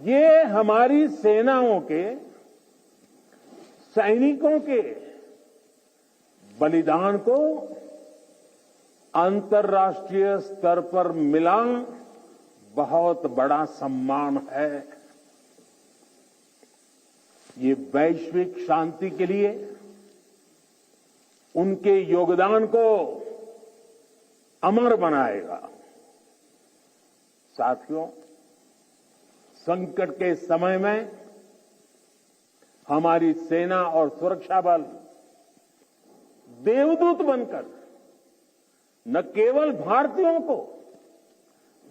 ये हमारी सेनाओं के, सैनिकों के बलिदान को अंतर्राष्ट्रीय स्तर पर मिला बहुत बड़ा सम्मान है। ये वैश्विक शांति के लिए उनके योगदान को अमर बनाएगा। साथियों, संकट के समय में हमारी सेना और सुरक्षा बल देवदूत बनकर न केवल भारतीयों को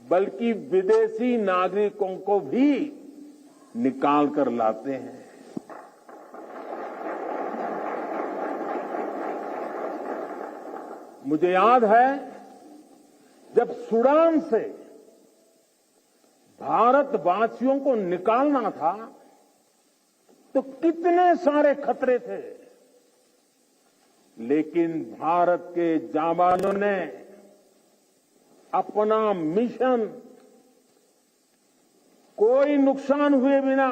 बल्कि विदेशी नागरिकों को भी निकाल कर लाते हैं। मुझे याद है जब सूडान से भारतवासियों को निकालना था तो कितने सारे खतरे थे, लेकिन भारत के जाबाजों ने अपना मिशन कोई नुकसान हुए बिना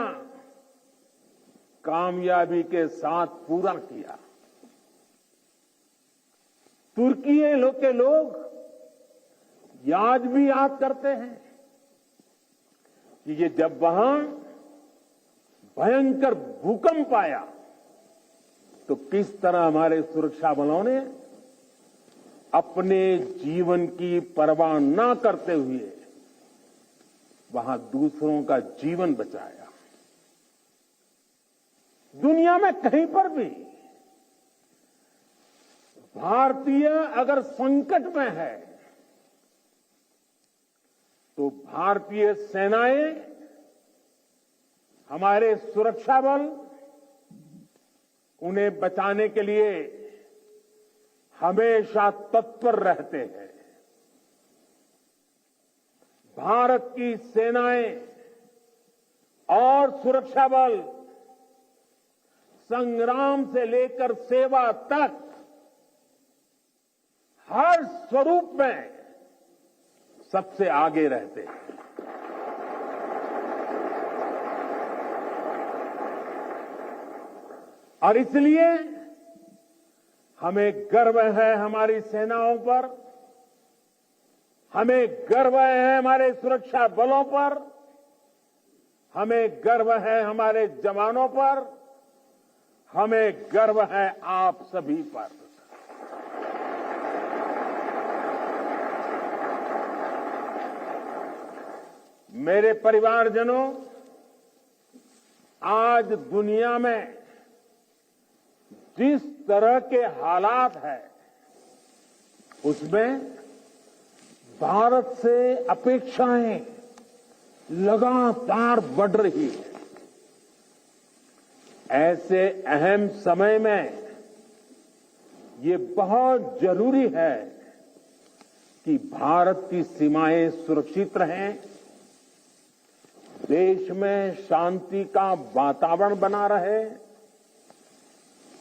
कामयाबी के साथ पूरा किया। तुर्की के लोग आज भी याद करते हैं कि ये जब वहां भयंकर भूकंप आया तो किस तरह हमारे सुरक्षा बलों ने अपने जीवन की परवाह न करते हुए वहां दूसरों का जीवन बचाया। दुनिया में कहीं पर भी भारतीय अगर संकट में है तो भारतीय सेनाएं, हमारे सुरक्षा बल उन्हें बचाने के लिए हमेशा तत्पर रहते हैं। भारत की सेनाएं और सुरक्षा बल संग्राम से लेकर सेवा तक हर स्वरूप में सबसे आगे रहते हैं। और इसलिए हमें गर्व है हमारी सेनाओं पर, हमें गर्व है हमारे सुरक्षा बलों पर, हमें गर्व है हमारे जवानों पर, हमें गर्व है आप सभी पर। मेरे परिवारजनों, आज दुनिया में जिस तरह के हालात हैं उसमें भारत से अपेक्षाएं लगातार बढ़ रही है। ऐसे अहम समय में ये बहुत जरूरी है कि भारत की सीमाएं सुरक्षित रहें, देश में शांति का वातावरण बना रहे,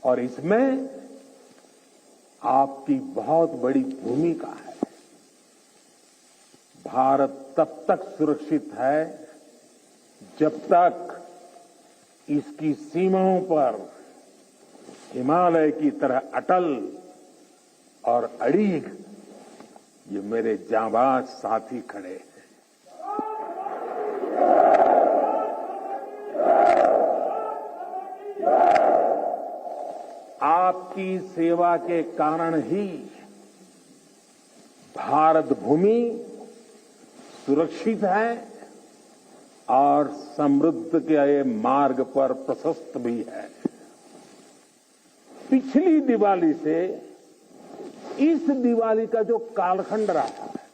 और इसमें आपकी बहुत बड़ी भूमिका है। भारत तब तक सुरक्षित है जब तक इसकी सीमाओं पर हिमालय की तरह अटल और अड़ीग ये मेरे जांबाज साथी खड़े हैं। आपकी सेवा के कारण ही भारत भूमि सुरक्षित है और समृद्ध के मार्ग पर प्रशस्त भी है। पिछली दिवाली से इस दिवाली का जो कालखंड रहा है,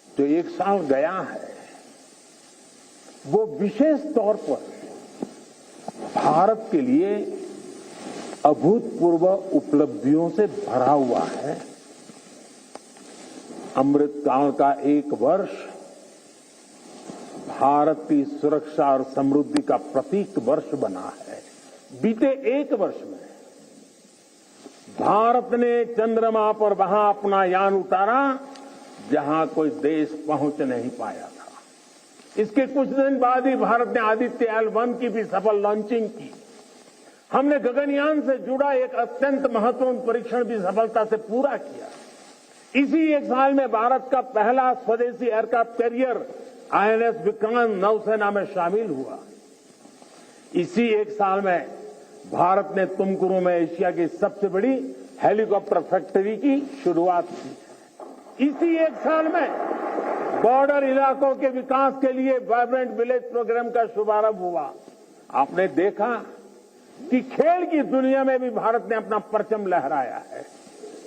जो एक साल गया है, वो विशेष तौर पर भारत के लिए अभूतपूर्व उपलब्धियों से भरा हुआ है। अमृतकाल का एक वर्ष भारत की सुरक्षा और समृद्धि का प्रतीक वर्ष बना है। बीते एक वर्ष में भारत ने चंद्रमा पर वहां अपना यान उतारा जहां कोई देश पहुंच नहीं पाया था। इसके कुछ दिन बाद ही भारत ने आदित्य L1 की भी सफल लॉन्चिंग की। हमने गगनयान से जुड़ा एक अत्यंत महत्वपूर्ण परीक्षण भी सफलता से पूरा किया। इसी एक साल में भारत का पहला स्वदेशी एयरक्राफ्ट कैरियर INS विक्रांत नौसेना में शामिल हुआ। इसी एक साल में भारत ने तुमकुरू में एशिया की सबसे बड़ी हेलीकॉप्टर फैक्ट्री की शुरुआत की। इसी एक साल में बॉर्डर इलाकों के विकास के लिए वाइब्रेंट विलेज प्रोग्राम का शुभारंभ हुआ। आपने देखा कि खेल की दुनिया में भी भारत ने अपना परचम लहराया है।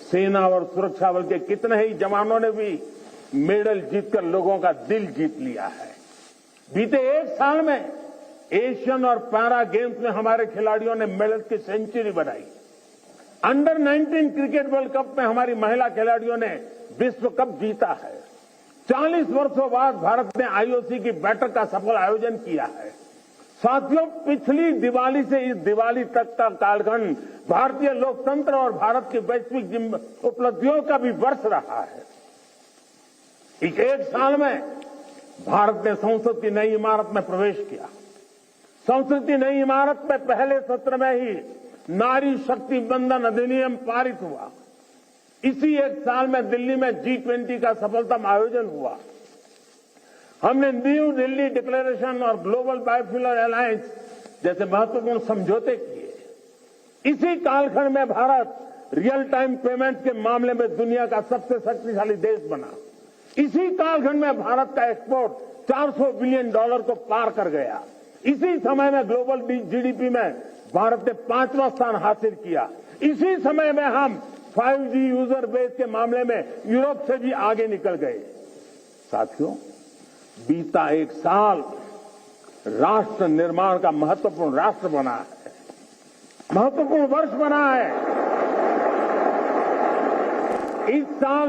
सेना और सुरक्षा बल के कितने ही जवानों ने भी मेडल जीतकर लोगों का दिल जीत लिया है। बीते एक साल में एशियन और पैरा गेम्स में हमारे खिलाड़ियों ने मेडल की सेंचुरी बनाई। अंडर 19 क्रिकेट वर्ल्ड कप में हमारी महिला खिलाड़ियों ने विश्व कप जीता है। 40 वर्षों बाद भारत ने IOC की बैठक का सफल आयोजन किया है। साथियों, पिछली दिवाली से इस दिवाली तक का कालखंड भारतीय लोकतंत्र और भारत की वैश्विक उपलब्धियों का भी वर्ष रहा है। इस एक साल में भारत ने संसद की नई इमारत में प्रवेश किया। संसद की नई इमारत में पहले सत्र में ही नारी शक्ति बंधन अधिनियम पारित हुआ। इसी एक साल में दिल्ली में G20 का सफलतम आयोजन हुआ। हमने न्यू दिल्ली डिक्लेरेशन और ग्लोबल बायोफ्यूल अलायंस जैसे महत्वपूर्ण समझौते किए। इसी कालखंड में भारत रियल टाइम पेमेंट के मामले में दुनिया का सबसे शक्तिशाली देश बना। इसी कालखंड में भारत का एक्सपोर्ट $400 बिलियन को पार कर गया। इसी समय में ग्लोबल GDP में भारत ने 5वां स्थान हासिल किया। इसी समय में हम 5G यूजर बेस के मामले में यूरोप से भी आगे निकल गए। साथियों, बीता एक साल राष्ट्र निर्माण का महत्वपूर्ण राष्ट्र बना है, महत्वपूर्ण वर्ष बना है। इस साल